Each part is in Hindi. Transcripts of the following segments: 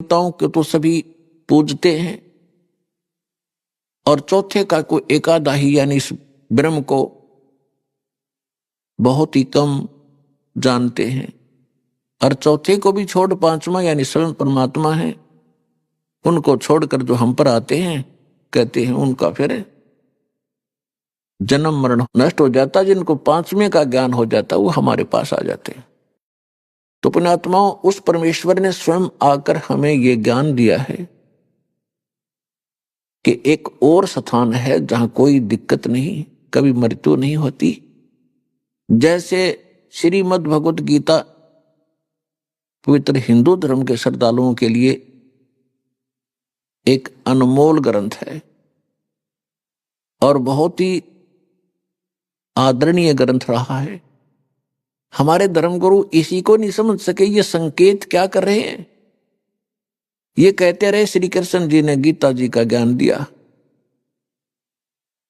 देवताओं को तो सभी पूजते हैं और चौथे का कोई एकादा ही यानी इस ब्रह्म को बहुत ही कम जानते हैं। और चौथे को भी छोड़ पांचवा यानी स्वयं परमात्मा है, उनको छोड़कर जो हम पर आते हैं कहते हैं उनका फिर जन्म मरण नष्ट हो जाता। जिनको पांचवें का ज्ञान हो जाता वो हमारे पास आ जाते हैं। तो पुण्यात्माओं, उस परमेश्वर ने स्वयं आकर हमें ये ज्ञान दिया है कि एक और स्थान है जहां कोई दिक्कत नहीं, कभी मृत्यु नहीं होती। जैसे श्रीमद् भगवत गीता पवित्र हिंदू धर्म के श्रद्धालुओं के लिए एक अनमोल ग्रंथ है और बहुत ही आदरणीय ग्रंथ रहा है। हमारे धर्मगुरु इसी को नहीं समझ सके ये संकेत क्या कर रहे हैं। ये कहते रहे श्री कृष्ण जी ने गीता जी का ज्ञान दिया।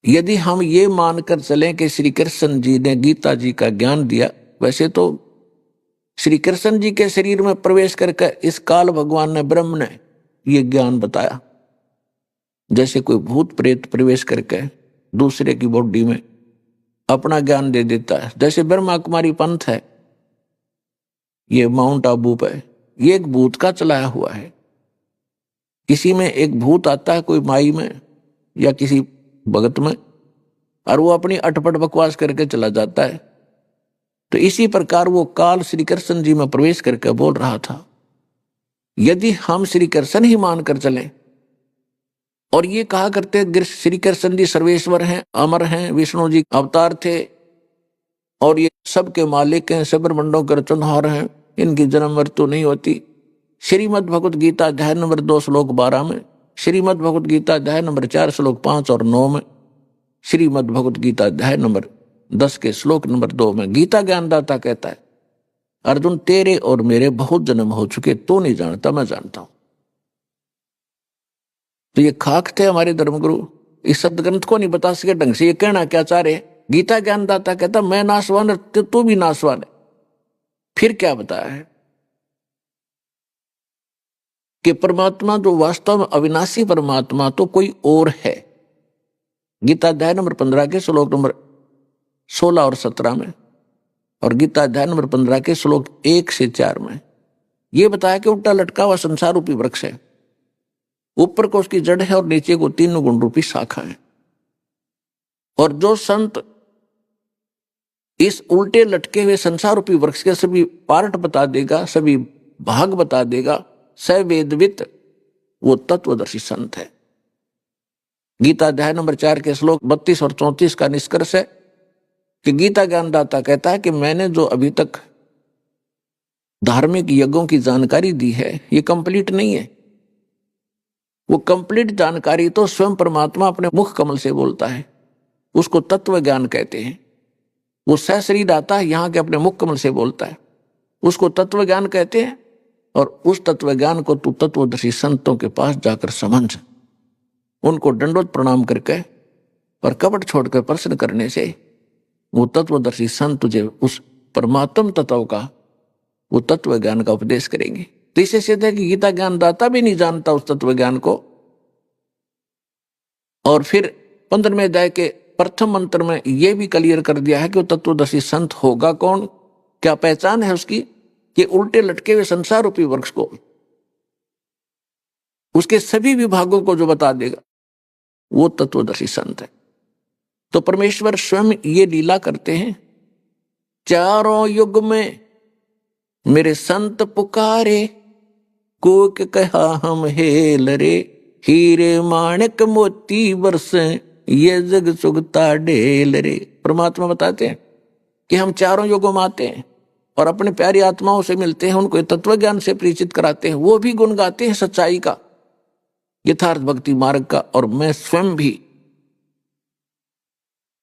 यदि हम ये मानकर चलें कि श्री कृष्ण जी ने गीता जी का ज्ञान दिया, वैसे तो श्री कृष्ण जी के शरीर में प्रवेश करके इस काल भगवान ने ब्रह्म ने ये ज्ञान बताया। जैसे कोई भूत प्रेत प्रवेश करके दूसरे की बॉडी में अपना ज्ञान दे देता है। जैसे ब्रह्मा कुमारी पंथ है, ये माउंट आबू पे ये एक भूत का चलाया हुआ है। किसी में एक भूत आता है, कोई माई में या किसी भगत में, और वो अपनी अटपट बकवास करके चला जाता है। तो इसी प्रकार वो काल श्री कृष्ण जी में प्रवेश करके बोल रहा था। यदि हम श्री कृष्ण ही मानकर चलें और ये कहा करते श्री कृष्ण जी सर्वेश्वर हैं, अमर हैं, विष्णु जी अवतार थे और ये सबके मालिक हैं, सब ब्रह्मांडों के रचनहार हैं, इनकी जन्म मृत्यु नहीं होती। श्रीमद् भगवत गीता अध्याय नंबर 2 श्लोक 12 में, श्रीमद् भगवत गीता अध्याय नंबर 4 श्लोक 5 और 9 में, श्रीमद् भगवत गीता अध्याय नंबर 10 के श्लोक नंबर 2 में गीता ज्ञानदाता कहता है, अर्जुन तेरे और मेरे बहुत जन्म हो चुके, तो नहीं जानता, मैं जानता हूं। तो ये खाक थे हमारे धर्मगुरु, इस सदग्रंथ को नहीं बता सके ढंग से। ये कहना क्या चाह रहे? गीता ज्ञानदाता कहता मैं नासवान तू भी नासवान है। फिर क्या बताया है कि परमात्मा जो वास्तव में अविनाशी परमात्मा तो कोई और है। गीता अध्याय नंबर 15 के श्लोक नंबर 16 और 17 में और गीता अध्याय नंबर 15 के श्लोक 1 से 4 में यह बताया कि उल्टा लटका हुआ संसार रूपी वृक्ष है, ऊपर को उसकी जड़ है और नीचे को 3 गुण रूपी शाखा है। और जो संत इस उल्टे लटके हुए संसार रूपी वृक्ष के सभी पार्ट बता देगा, सभी भाग बता देगा, सवेदवित, वो तत्वदर्शी संत है। गीता अध्याय नंबर 4 के श्लोक 32 और 34 का निष्कर्ष है कि गीता ज्ञानदाता कहता है कि मैंने जो अभी तक धार्मिक यज्ञों की जानकारी दी है ये कंप्लीट नहीं है। वो कंप्लीट जानकारी तो स्वयं परमात्मा अपने मुख कमल से बोलता है, उसको तत्व ज्ञान कहते हैं। वो सहस्री दाता यहाँ के अपने मुख कमल से बोलता है, उसको तत्व ज्ञान कहते हैं। और उस तत्व ज्ञान को तू तत्वदर्शी संतों के पास जाकर समझ, उनको दंडवत प्रणाम करके और कपट छोड़कर प्रश्न करने से वो तत्वदर्शी संत तुझे उस परमात्म तत्व का, वो तत्व ज्ञान का उपदेश करेंगे। तो इसे सिद्ध है कि गीता ज्ञानदाता भी नहीं जानता उस तत्व ज्ञान को। और फिर 15वें अध्याय के प्रथम मंत्र में यह भी क्लियर कर दिया है कि वो तत्वदर्शी संत होगा कौन, क्या पहचान है उसकी, कि उल्टे लटके हुए संसार रूपी वृक्ष को, उसके सभी विभागों को जो बता देगा वो तत्वदर्शी संत है। तो परमेश्वर स्वयं ये लीला करते हैं, चारों युग में मेरे संत पुकारे, कोक कहा हम हेल रे, हीरे माणिक मोती बरसे, ये जग सुगता ढेल रे। परमात्मा बताते हैं कि हम चारों युगों में आते हैं और अपने प्यारी आत्माओं से मिलते हैं, उनको तत्व ज्ञान से परिचित कराते हैं, वो भी गुण गाते हैं सच्चाई का, यथार्थ भक्ति मार्ग का। और मैं स्वयं भी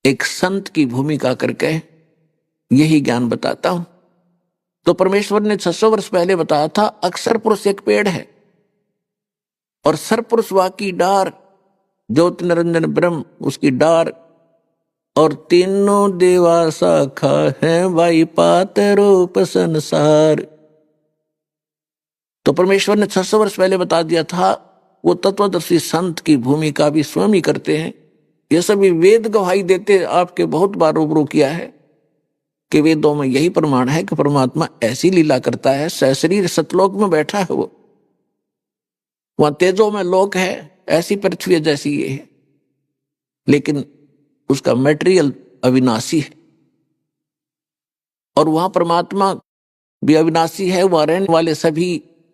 एक संत की भूमिका करके यही ज्ञान बताता हूं। तो परमेश्वर ने 600 वर्ष पहले बताया था, अक्षर पुरुष एक पेड़ है और सरपुरुष वाकी डार, ज्योति निरंजन ब्रह्म उसकी डार, और तीनों देवा शाखा है, वाई पात रूप संसार। तो परमेश्वर ने 600 वर्ष पहले बता दिया था। वो तत्वदर्शी संत की भूमिका भी स्वयं ही करते हैं। ये सभी वेद गवाही देते, आपके बहुत बार रूबरू किया है कि वेदों में यही प्रमाण है कि परमात्मा ऐसी लीला करता है। सशरीर सतलोक में बैठा है, वो वहां तेजो में लोक है, ऐसी पृथ्वी जैसी ये है, लेकिन उसका मटेरियल अविनाशी है। और वहां परमात्मा भी अविनाशी है। वहां रहने वाले सभी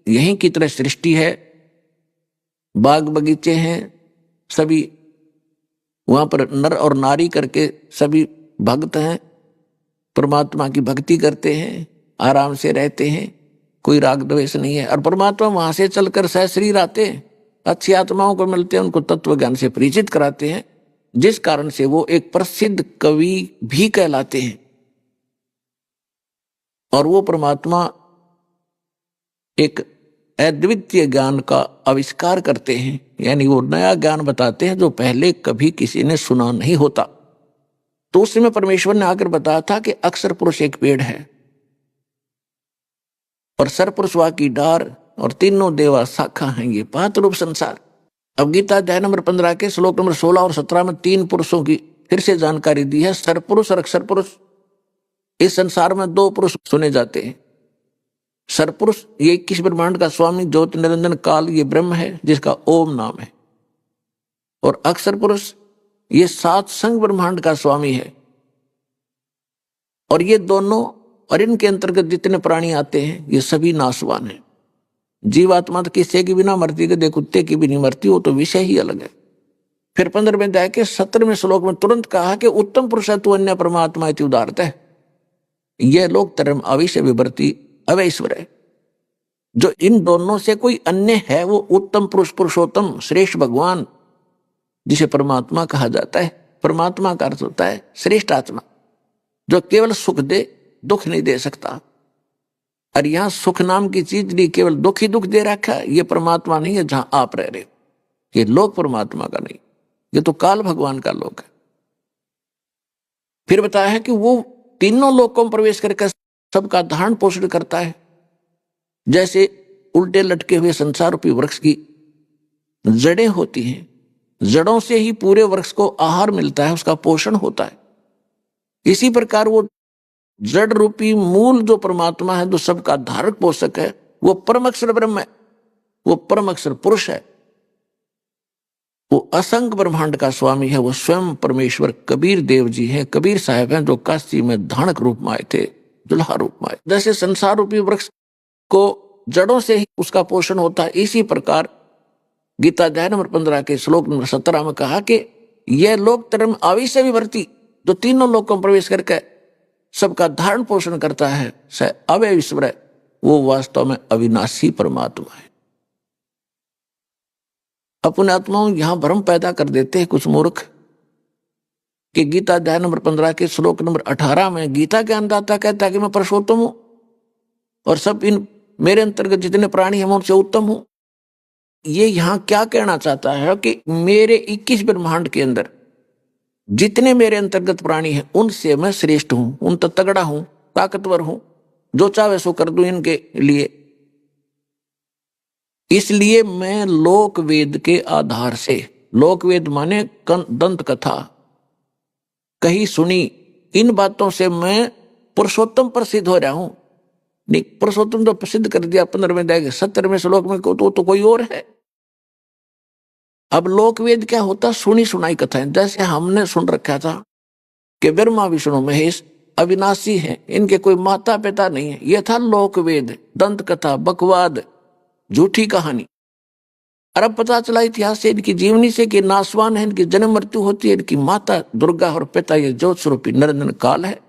यहीं की तरह सृष्टि है, बाग बगीचे हैं, सभी वहां पर नर और नारी करके सभी भक्त हैं, परमात्मा की भक्ति करते हैं, आराम से रहते हैं, कोई राग द्वेष नहीं है। और परमात्मा वहां से चलकर सहशरीर आते हैं, अच्छी आत्माओं को मिलते हैं, उनको तत्व ज्ञान से परिचित कराते हैं, जिस कारण से वो एक प्रसिद्ध कवि भी कहलाते हैं। और वो परमात्मा एक अद्वितीय ज्ञान का आविष्कार करते हैं, यानी वो नया ज्ञान बताते हैं जो पहले कभी किसी ने सुना नहीं होता। तो उस समय परमेश्वर ने आकर बताया था कि अक्षर पुरुष एक पेड़ है और सरपुरुष वा की डार और तीनों देवा शाखा हैं, ये पात रूप संसार। अब गीता अध्याय नंबर 15 के श्लोक नंबर 16 और 17 में 3 पुरुषों की फिर से जानकारी दी है, सरपुरुष और अक्षर पुरुष। इस संसार में 2 पुरुष सुने जाते हैं। सरपुरुष ये 21 ब्रह्मांड का स्वामी ज्योति निरंजन काल, ये ब्रह्म है जिसका ओम नाम है। और अक्षर पुरुष ये 7 संग ब्रह्मांड का स्वामी है। और ये दोनों और इनके अंतर्गत जितने प्राणी आते हैं ये सभी नाशवान हैं। जीवात्मा तो किसी की भी ना मरती, गधे कुत्ते की भी नहीं मरती, वो तो विषय ही अलग है। फिर 15वें अध्याय के 17वें श्लोक में तुरंत कहा कि उत्तम पुरुष तु अन्य परमात्मा इति उदारत है। यह लोक धर्म अविश्य विवर्ती अवैश्वर है। जो इन दोनों से कोई अन्य है वो उत्तम पुरुष, पुरुषोत्तम, श्रेष्ठ भगवान, जिसे परमात्मा कहा जाता है। परमात्मा का अर्थ होता है श्रेष्ठ आत्मा, जो केवल सुख दे, दुख नहीं दे सकता। और यहां सुख नाम की चीज नहीं, केवल दुख ही दुख दे रखा है। ये परमात्मा नहीं है जहां आप रह रहे हो, ये लोक परमात्मा का नहीं, ये तो काल भगवान का लोक है। फिर बताया है कि वो तीनों लोकों में प्रवेश करके सबका धारण पोषण करता है। जैसे उल्टे लटके हुए संसार रूपी वृक्ष की जड़ें होती हैं, जड़ों से ही पूरे वृक्ष को आहार मिलता है, उसका पोषण होता है। इसी प्रकार वो जड़ रूपी मूल जो परमात्मा है, जो सबका धारक पोषक है, वो परम अक्षर ब्रह्म है, वो परम अक्षर पुरुष है, वो असंख्य ब्रह्मांड का स्वामी है। वो स्वयं परमेश्वर कबीर देव जी हैं, कबीर साहब हैं, जो काशी में धानक रूप में आए थे, दुल्हा रूप में आए। जैसे संसार रूपी वृक्ष को जड़ों से ही उसका पोषण होता है, इसी प्रकार गीता अध्याय नंबर 15 के श्लोक नंबर 17 में कहा कि यह लोक धर्म अविश्य विवर्ती, जो तीनों लोकों में प्रवेश करके सबका धारण पोषण करता है, स अवैश्वर है, वो वास्तव में अविनाशी परमात्मा है। अपने आत्माओं यहां भ्रम पैदा कर देते हैं कुछ मूर्ख कि गीता अध्याय नंबर 15 के श्लोक नंबर 18 में गीता के ज्ञानदाता कहता है कि मैं पुरुषोत्तम हूं और सब इन मेरे अंतर्गत जितने प्राणी हैं उनसे उत्तम हूं। ये यहां क्या कहना चाहता है कि मेरे 21 ब्रह्मांड के अंदर जितने मेरे अंतर्गत प्राणी हैं उनसे मैं श्रेष्ठ हूं, उन तो तगड़ा हूं, ताकतवर हूं, जो चाहे सो कर दूं इनके लिए। इसलिए मैं लोक वेद के आधार से, लोक वेद माने दंत कथा कही सुनी, इन बातों से मैं पुरुषोत्तम प्रसिद्ध हो रहा हूं। नहीं, पुरुषोत्तम तो प्रसिद्ध कर दिया 15वें अध्याय के 17वें श्लोक में, तो कोई और है। अब लोकवेद क्या होता? सुनी सुनाई कथाएं। जैसे हमने सुन रखा था कि ब्रह्मा विष्णु महेश अविनाशी हैं, इनके कोई माता पिता नहीं है, यह था लोकवेद, दंत कथा, बकवाद, झूठी कहानी। और अब पता चला इतिहास से, इनकी जीवनी से, कि नासवान है, इनकी जन्म मृत्यु होती है, इनकी माता दुर्गा और पिता ये ज्योत स्वरूपी निरंजन काल है।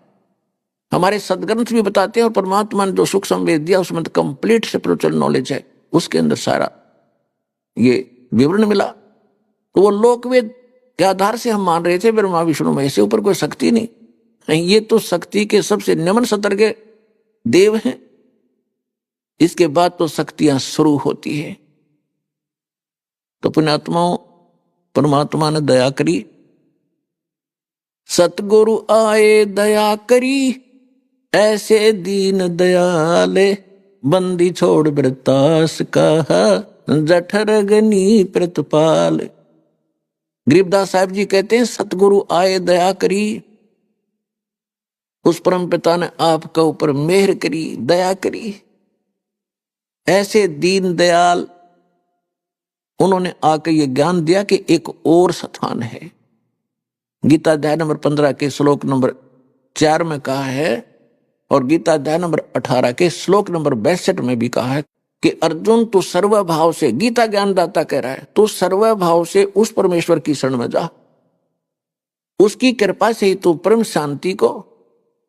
हमारे सदग्रंथ भी बताते हैं, और परमात्मा ने जो सुख संवेद दिया उसमें तो कंप्लीट स्पिरिचुअल नॉलेज है, उसके अंदर सारा ये विवरण मिला। तो वो लोकवेद के आधार से हम मान रहे थे ब्रह्मा विष्णु महेश से ऊपर कोई शक्ति नहीं, ये तो शक्ति के सबसे निम्न स्तर के देव हैं। इसके बाद तो शक्तियां शुरू होती है। तो पुण्यात्माओं, परमात्मा ने दया करी, सतगुरु आए दया करी, ऐसे दीन दयाले बंदी छोड़ वृतास कहा, जठरगनी प्रतिपाल। गरीबदास साहब जी कहते हैं सतगुरु आए दया करी, उस परम पिता ने आपका ऊपर मेहर करी, दया करी। ऐसे दीन दयाल उन्होंने आकर ये ज्ञान दिया कि एक और स्थान है। गीता अध्याय नंबर 15 के श्लोक नंबर 4 में कहा है, और गीता अध्याय नंबर 18 के श्लोक नंबर 62 में भी कहा है कि अर्जुन तू सर्वभाव से, गीता ज्ञानदाता कह रहा है, तू सर्वभाव से उस परमेश्वर की शरण में जा। उसकी कृपा से ही तू परम शांति को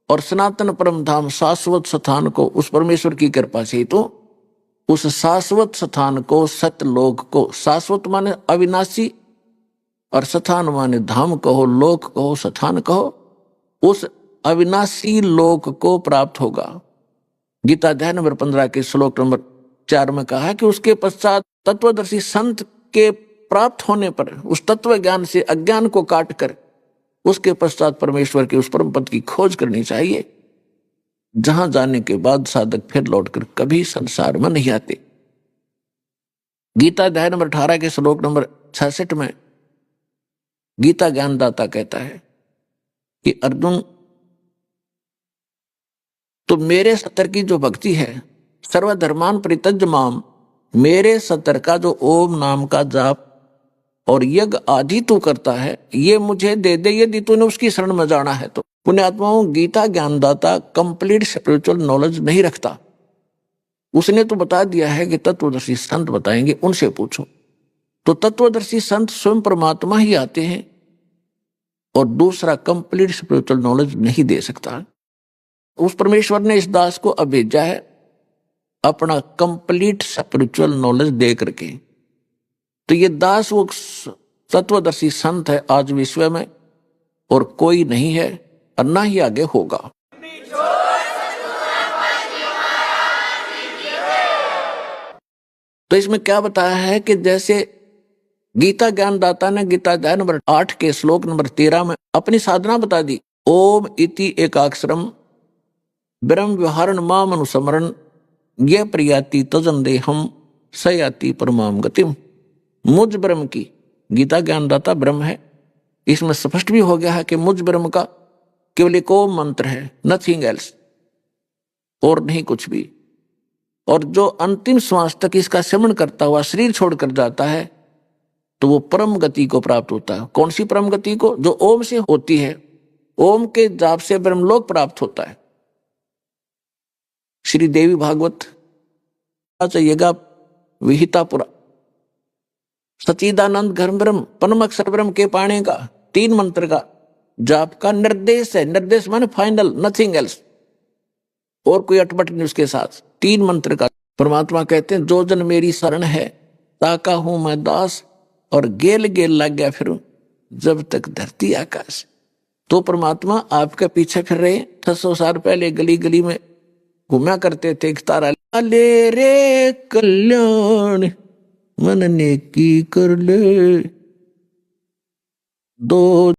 और सनातन परम धाम शाश्वत स्थान को, उस परमेश्वर की कृपा से ही तो उस शाश्वत स्थान को, सतलोक को, शाश्वत माने अविनाशी और स्थान माने धाम कहो, लोक कहो, स्थान कहो, उस अविनाशी लोक को प्राप्त होगा। गीता अध्याय नंबर 15 के श्लोक नंबर 4 में कहा है कि उसके पश्चात तत्वदर्शी संत के प्राप्त होने पर उस तत्व ज्ञान से अज्ञान को काट कर उसके पश्चात परमेश्वर के उस परम पद की खोज करनी चाहिए, जहां जाने के बाद साधक फिर लौटकर कभी संसार में नहीं आते। गीता अध्याय नंबर 18 के श्लोक नंबर 66 में गीता ज्ञानदाता कहता है कि अर्जुन तो मेरे सतर की जो भक्ति है, सर्वधर्मान परित्यज्य माम, मेरे सतर का जो ओम नाम का जाप और यज्ञ आदि तू करता है, ये मुझे दे दे यदि तूने उसकी शरण में जाना है तो। पुण्यात्माओं, गीता ज्ञानदाता कंप्लीट स्पिरिचुअल नॉलेज नहीं रखता। उसने तो बता दिया है कि तत्वदर्शी संत बताएंगे, उनसे पूछो। तो तत्वदर्शी संत स्वयं परमात्मा ही आते हैं और दूसरा कंप्लीट स्पिरिचुअल नॉलेज नहीं दे सकता। उस परमेश्वर ने इस दास को अब भेजा है अपना कंप्लीट स्पिरिचुअल नॉलेज दे करके। तो ये दास वो तत्वदर्शी संत है आज विश्व में, और कोई नहीं है और ना ही आगे होगा। तो इसमें क्या बताया है कि जैसे गीता ज्ञानदाता ने गीता अध्याय नंबर 8 के श्लोक नंबर 13 में अपनी साधना बता दी, ओम इति एकाक्षरम ब्रह्म व्यवहारण माम अनुस्मरण ये प्रियाति तजन देहम सयाति परमाम गतिम। मुझ ब्रह्म की, गीता ज्ञानदाता ब्रह्म है, इसमें स्पष्ट भी हो गया है कि मुझ ब्रह्म का केवल एक ओम मंत्र है, नथिंग एल्स, और नहीं कुछ भी। और जो अंतिम श्वास तक इसका सेवन करता हुआ शरीर छोड़कर जाता है तो वो परम गति को प्राप्त होता है। कौन सी परम गति को? जो ओम से होती है। ओम के जाप से ब्रह्मलोक प्राप्त होता है। श्री देवी भागवत चाहिएगा, विहितापुरा, सच्चिदानंद घर्म ब्रह्म परम अक्षर ब्रह्म के पाने का 3 मंत्र का जाप का निर्देश है। निर्देश माने फाइनल, नथिंग एल्स, और कोई अटपट नहीं उसके साथ। 3 मंत्र का। परमात्मा कहते हैं जो जन मेरी शरण है ताका हूं मैं दास, और गेल गेल लग गया फिर जब तक धरती आकाश। तो परमात्मा आपके पीछे फिर रहे। 600 साल पहले गली गली में घूमा करते थे, तारा ले रे कल्याण मन ने की कर ले दो